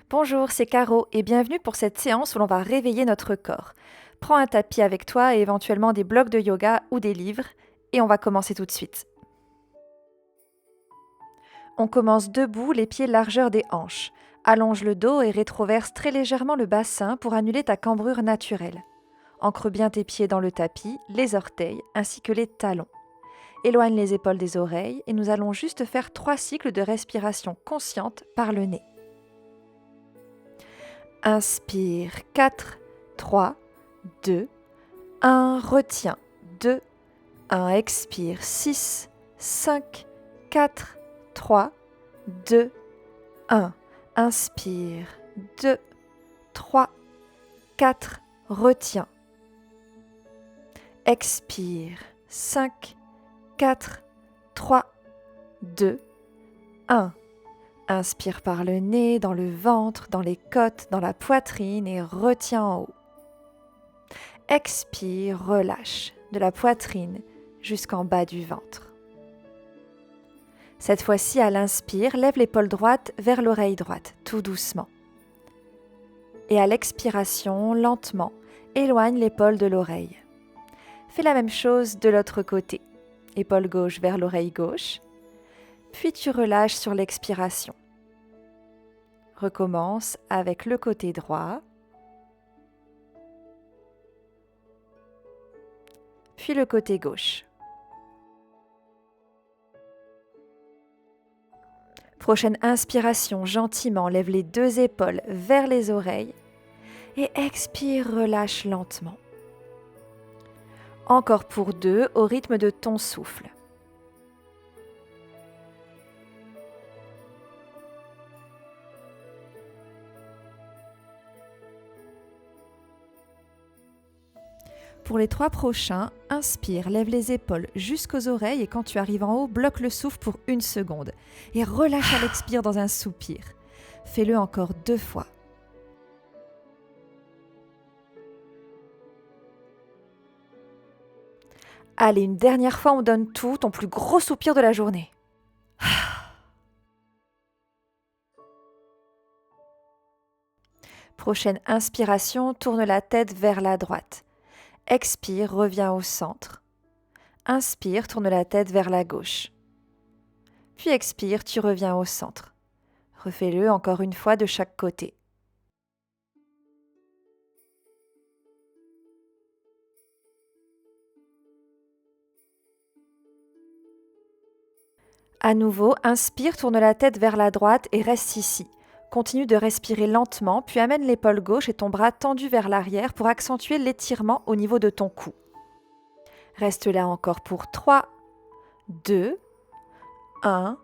Bonjour, c'est Caro et bienvenue pour cette séance où l'on va réveiller notre corps. Prends un tapis avec toi et éventuellement des blocs de yoga ou des livres et on va commencer tout de suite. On commence debout, les pieds largeur des hanches. Allonge le dos et rétroverse très légèrement le bassin pour annuler ta cambrure naturelle. Ancre bien tes pieds dans le tapis, les orteils ainsi que les talons. Éloigne les épaules des oreilles et nous allons juste faire 3 cycles de respiration consciente par le nez. Inspire 4, 3, 2, 1, retiens 2, 1, expire 6, 5, 4, 3, 2, 1, inspire 2, 3, 4, retiens, expire 5, 4, 3, 2, 1. Inspire par le nez, dans le ventre, dans les côtes, dans la poitrine et retiens en haut. Expire, relâche, de la poitrine jusqu'en bas du ventre. Cette fois-ci, à l'inspire, lève l'épaule droite vers l'oreille droite, tout doucement. Et à l'expiration, lentement, éloigne l'épaule de l'oreille. Fais la même chose de l'autre côté. Épaule gauche vers l'oreille gauche. Puis tu relâches sur l'expiration. Recommence avec le côté droit. Puis le côté gauche. Prochaine inspiration, gentiment, lève les 2 épaules vers les oreilles et expire, relâche lentement. Encore pour 2 au rythme de ton souffle. Pour les 3 prochains, inspire, lève les épaules jusqu'aux oreilles et quand tu arrives en haut, bloque le souffle pour 1 seconde et relâche à l'expire dans un soupir. Fais-le encore 2 fois. Allez, une dernière fois, on donne tout, ton plus gros soupir de la journée. Prochaine inspiration, tourne la tête vers la droite. Expire, reviens au centre. Inspire, tourne la tête vers la gauche. Puis expire, tu reviens au centre. Refais-le encore une fois de chaque côté. À nouveau, inspire, tourne la tête vers la droite et reste ici. Continue de respirer lentement, puis amène l'épaule gauche et ton bras tendu vers l'arrière pour accentuer l'étirement au niveau de ton cou. Reste là encore pour 3, 2, 1,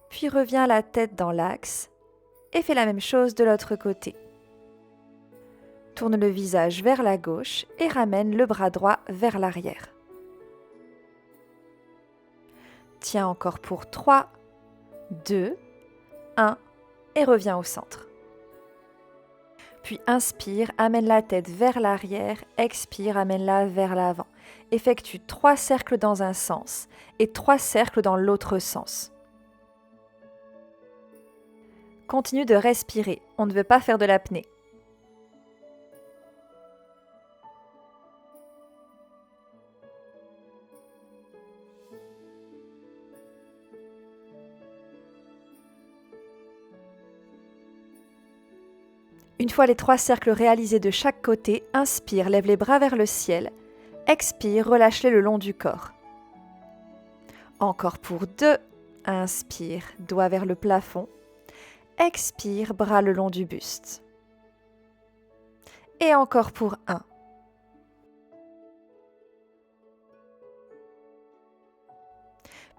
puis reviens la tête dans l'axe et fais la même chose de l'autre côté. Tourne le visage vers la gauche et ramène le bras droit vers l'arrière. Tiens encore pour 3, 2, 1 et reviens au centre. Puis inspire, amène la tête vers l'arrière, expire, amène-la vers l'avant. Effectue 3 cercles dans un sens et 3 cercles dans l'autre sens. Continue de respirer, on ne veut pas faire de l'apnée. Une fois les 3 cercles réalisés de chaque côté, inspire, lève les bras vers le ciel. Expire, relâche-les le long du corps. Encore pour 2. Inspire, doigt vers le plafond. Expire, bras le long du buste. Et encore pour 1.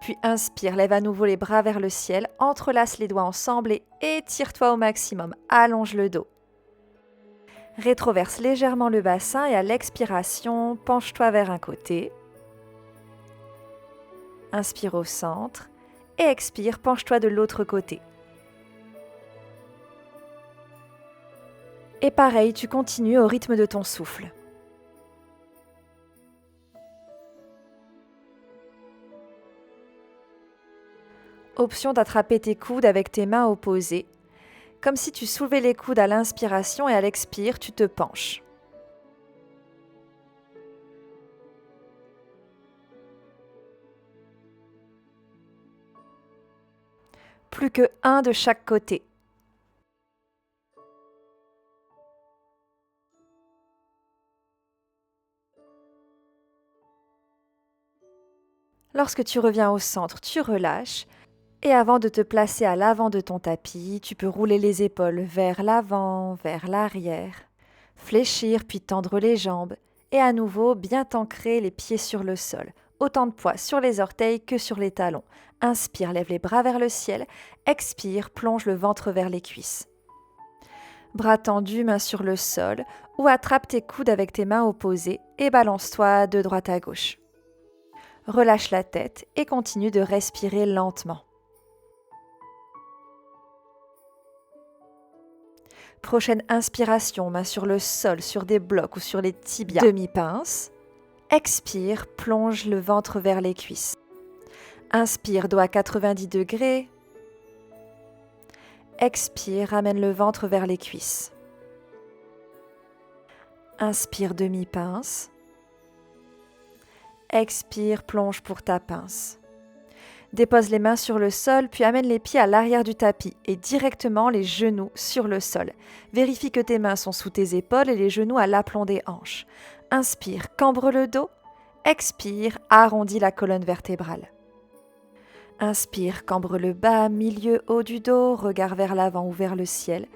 Puis inspire, lève à nouveau les bras vers le ciel, entrelace les doigts ensemble et étire-toi au maximum. Allonge le dos. Rétroverse légèrement le bassin et à l'expiration, penche-toi vers un côté. Inspire au centre et expire, penche-toi de l'autre côté. Et pareil, tu continues au rythme de ton souffle. Option d'attraper tes coudes avec tes mains opposées. Comme si tu soulevais les coudes à l'inspiration et à l'expire, tu te penches. Plus que un de chaque côté. Lorsque tu reviens au centre, tu relâches et avant de te placer à l'avant de ton tapis, tu peux rouler les épaules vers l'avant, vers l'arrière, fléchir puis tendre les jambes et à nouveau bien t'ancrer les pieds sur le sol. Autant de poids sur les orteils que sur les talons. Inspire, lève les bras vers le ciel. Expire, plonge le ventre vers les cuisses. Bras tendus, mains sur le sol ou attrape tes coudes avec tes mains opposées et balance-toi de droite à gauche. Relâche la tête et continue de respirer lentement. Prochaine inspiration, main sur le sol, sur des blocs ou sur les tibias. Demi-pince. Expire, plonge le ventre vers les cuisses. Inspire, dos à 90 degrés. Expire, ramène le ventre vers les cuisses. Inspire, demi-pince. Expire, plonge pour ta pince. Dépose les mains sur le sol, puis amène les pieds à l'arrière du tapis et directement les genoux sur le sol. Vérifie que tes mains sont sous tes épaules et les genoux à l'aplomb des hanches. Inspire, cambre le dos. Expire, arrondis la colonne vertébrale. Inspire, cambre le bas, milieu, haut du dos, regard vers l'avant ou vers le ciel.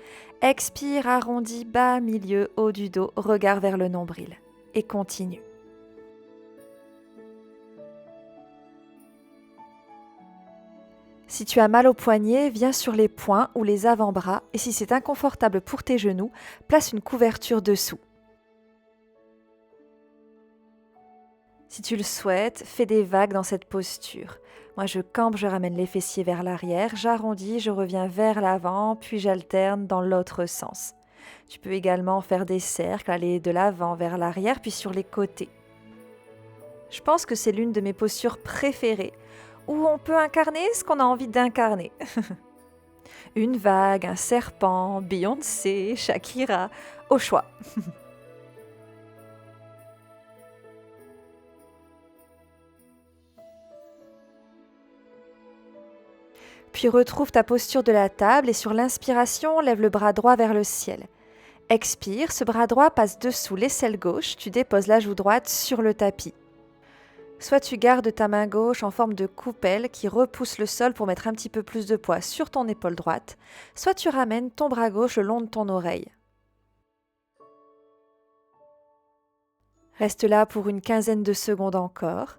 Expire, arrondis, bas, milieu, haut du dos, regard vers le nombril. Et continue. Si tu as mal aux poignets, viens sur les poings ou les avant-bras et si c'est inconfortable pour tes genoux, place une couverture dessous. Si tu le souhaites, fais des vagues dans cette posture. Moi, je campe, je ramène les fessiers vers l'arrière, j'arrondis, je reviens vers l'avant, puis j'alterne dans l'autre sens. Tu peux également faire des cercles, aller de l'avant vers l'arrière, puis sur les côtés. Je pense que c'est l'une de mes postures préférées, où on peut incarner ce qu'on a envie d'incarner. Une vague, un serpent, Beyoncé, Shakira, au choix. Puis retrouve ta posture de la table et sur l'inspiration, lève le bras droit vers le ciel. Expire, ce bras droit passe dessous l'aisselle gauche, tu déposes la joue droite sur le tapis. Soit tu gardes ta main gauche en forme de coupelle qui repousse le sol pour mettre un petit peu plus de poids sur ton épaule droite, soit tu ramènes ton bras gauche le long de ton oreille. Reste là pour une quinzaine de secondes encore.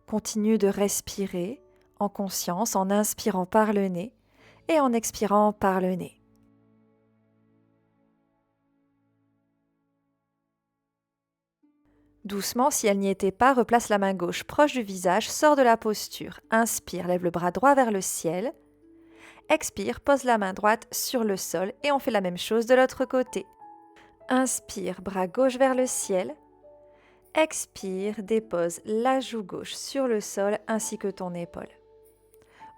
Continue de respirer en conscience en inspirant par le nez et en expirant par le nez. Doucement, si elle n'y était pas, replace la main gauche proche du visage, sors de la posture. Inspire, lève le bras droit vers le ciel. Expire, pose la main droite sur le sol et on fait la même chose de l'autre côté. Inspire, bras gauche vers le ciel. Expire, dépose la joue gauche sur le sol ainsi que ton épaule.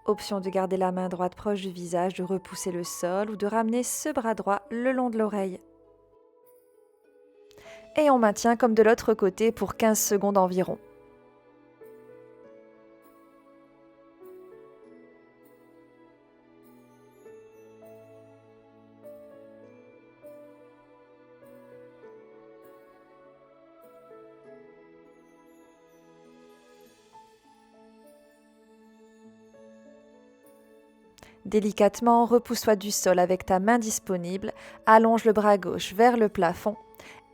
Option de garder la main droite proche du visage, de repousser le sol ou de ramener ce bras droit le long de l'oreille. Et on maintient comme de l'autre côté pour 15 secondes environ. Délicatement, repousse-toi du sol avec ta main disponible, allonge le bras gauche vers le plafond,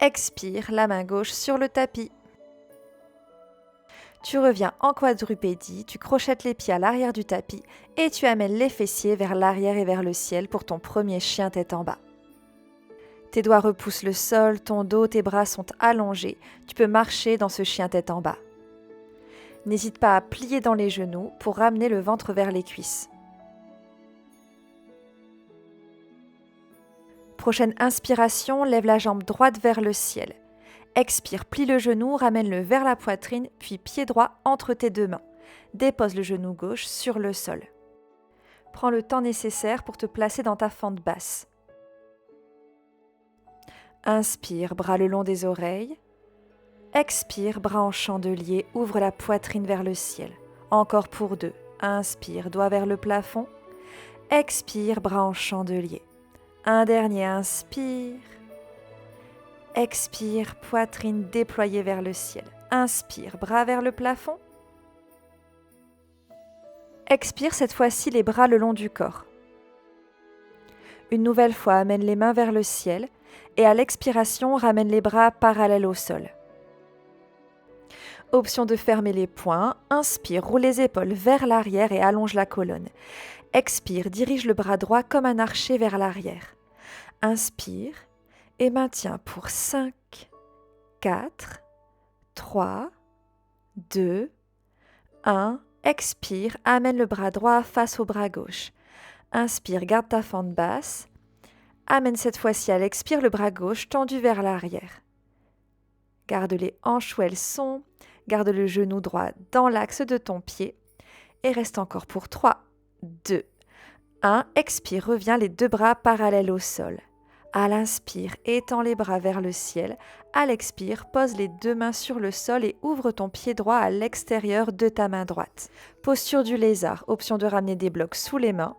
expire la main gauche sur le tapis. Tu reviens en quadrupédie, tu crochettes les pieds à l'arrière du tapis et tu amènes les fessiers vers l'arrière et vers le ciel pour ton premier chien tête en bas. Tes doigts repoussent le sol, ton dos, tes bras sont allongés, tu peux marcher dans ce chien tête en bas. N'hésite pas à plier dans les genoux pour ramener le ventre vers les cuisses. Prochaine inspiration, lève la jambe droite vers le ciel. Expire, plie le genou, ramène-le vers la poitrine, puis pied droit entre tes deux mains. Dépose le genou gauche sur le sol. Prends le temps nécessaire pour te placer dans ta fente basse. Inspire, bras le long des oreilles. Expire, bras en chandelier, ouvre la poitrine vers le ciel. Encore pour 2. Inspire, doigt vers le plafond. Expire, bras en chandelier. Un dernier, inspire. Expire, poitrine déployée vers le ciel. Inspire, bras vers le plafond. Expire cette fois-ci les bras le long du corps. Une nouvelle fois, amène les mains vers le ciel et à l'expiration, ramène les bras parallèles au sol. Option de fermer les poings. Inspire, roule les épaules vers l'arrière et allonge la colonne. Expire, dirige le bras droit comme un archer vers l'arrière. Inspire et maintiens pour 5, 4, 3, 2, 1. Expire, amène le bras droit face au bras gauche. Inspire, garde ta fente basse. Amène cette fois-ci à l'expire le bras gauche tendu vers l'arrière. Garde les hanches où elles sont. Garde le genou droit dans l'axe de ton pied. Et reste encore pour 3, 2, 1. Expire, reviens les 2 bras parallèles au sol. À l'inspire, étends les bras vers le ciel. À l'expire, pose les 2 mains sur le sol et ouvre ton pied droit à l'extérieur de ta main droite. Posture du lézard, option de ramener des blocs sous les mains.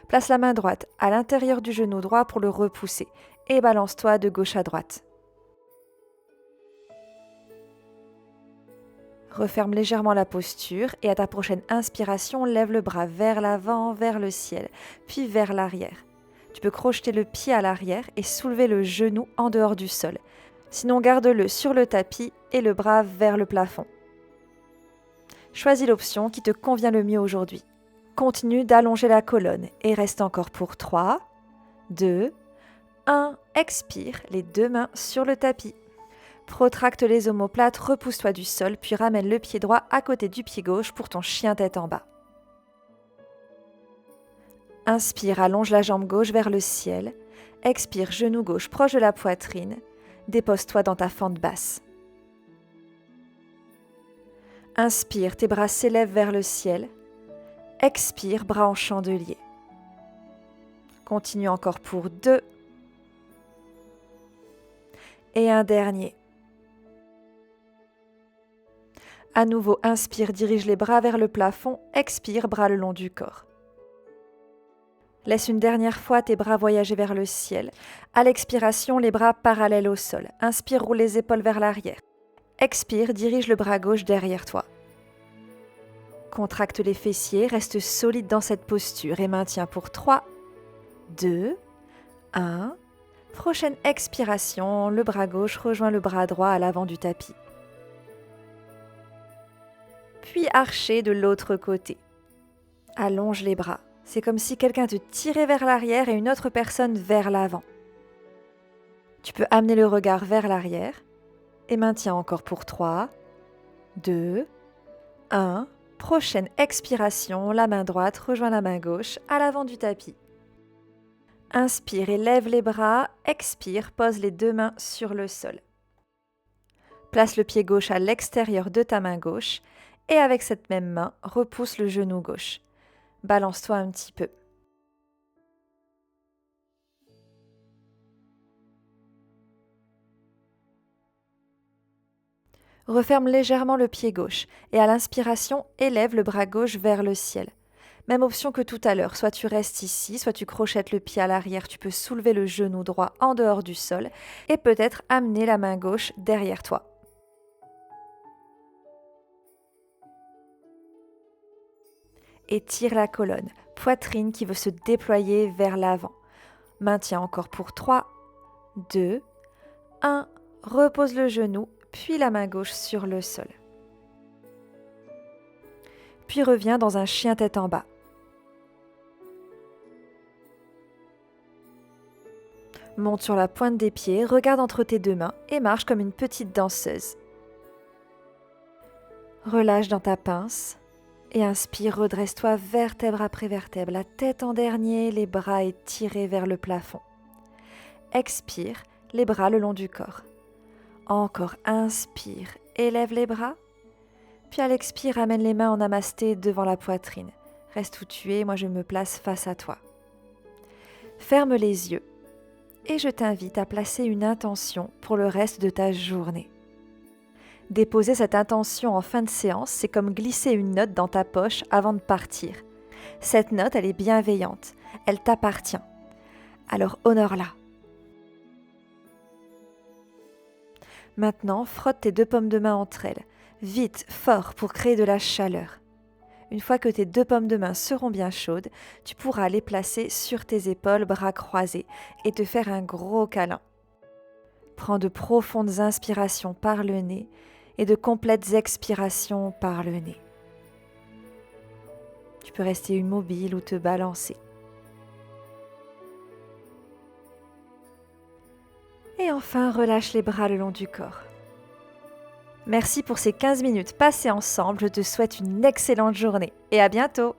Place la main droite à l'intérieur du genou droit pour le repousser et balance-toi de gauche à droite. Referme légèrement la posture et à ta prochaine inspiration, lève le bras vers l'avant, vers le ciel, puis vers l'arrière. Tu peux crocheter le pied à l'arrière et soulever le genou en dehors du sol. Sinon, garde-le sur le tapis et le bras vers le plafond. Choisis l'option qui te convient le mieux aujourd'hui. Continue d'allonger la colonne et reste encore pour 3, 2, 1. Expire, les 2 mains sur le tapis. Protracte les omoplates, repousse-toi du sol, puis ramène le pied droit à côté du pied gauche pour ton chien tête en bas. Inspire, allonge la jambe gauche vers le ciel. Expire, genou gauche proche de la poitrine. Dépose-toi dans ta fente basse. Inspire, tes bras s'élèvent vers le ciel. Expire, bras en chandelier. Continue encore pour 2. Et un dernier. À nouveau, inspire, dirige les bras vers le plafond. Expire, bras le long du corps. Laisse une dernière fois tes bras voyager vers le ciel. À l'expiration, les bras parallèles au sol. Inspire, roule les épaules vers l'arrière. Expire, dirige le bras gauche derrière toi. Contracte les fessiers, reste solide dans cette posture et maintiens pour 3, 2, 1. Prochaine expiration, le bras gauche rejoint le bras droit à l'avant du tapis. Puis archer de l'autre côté. Allonge les bras. C'est comme si quelqu'un te tirait vers l'arrière et une autre personne vers l'avant. Tu peux amener le regard vers l'arrière et maintiens encore pour 3, 2, 1. Prochaine expiration, la main droite rejoint la main gauche à l'avant du tapis. Inspire et lève les bras. Expire, pose les 2 mains sur le sol. Place le pied gauche à l'extérieur de ta main gauche et avec cette même main, repousse le genou gauche. Balance-toi un petit peu. Referme légèrement le pied gauche et à l'inspiration, élève le bras gauche vers le ciel. Même option que tout à l'heure, soit tu restes ici, soit tu crochettes le pied à l'arrière, tu peux soulever le genou droit en dehors du sol et peut-être amener la main gauche derrière toi. Étire la colonne, poitrine qui veut se déployer vers l'avant. Maintiens encore pour 3, 2, 1. Repose le genou, puis la main gauche sur le sol. Puis reviens dans un chien tête en bas. Monte sur la pointe des pieds, regarde entre tes 2 mains et marche comme une petite danseuse. Relâche dans ta pince. Et inspire, redresse-toi vertèbre après vertèbre, la tête en dernier, les bras étirés vers le plafond. Expire, les bras le long du corps. Encore, inspire, élève les bras. Puis à l'expire, ramène les mains en namasté devant la poitrine. Reste où tu es, moi je me place face à toi. Ferme les yeux et je t'invite à placer une intention pour le reste de ta journée. Déposer cette intention en fin de séance, c'est comme glisser une note dans ta poche avant de partir. Cette note, elle est bienveillante, elle t'appartient. Alors honore-la. Maintenant, frotte tes 2 paumes de main entre elles, vite, fort, pour créer de la chaleur. Une fois que tes 2 paumes de main seront bien chaudes, tu pourras les placer sur tes épaules, bras croisés, et te faire un gros câlin. Prends de profondes inspirations par le nez et de complètes expirations par le nez. Tu peux rester immobile ou te balancer. Et enfin, relâche les bras le long du corps. Merci pour ces 15 minutes passées ensemble. Je te souhaite une excellente journée et à bientôt.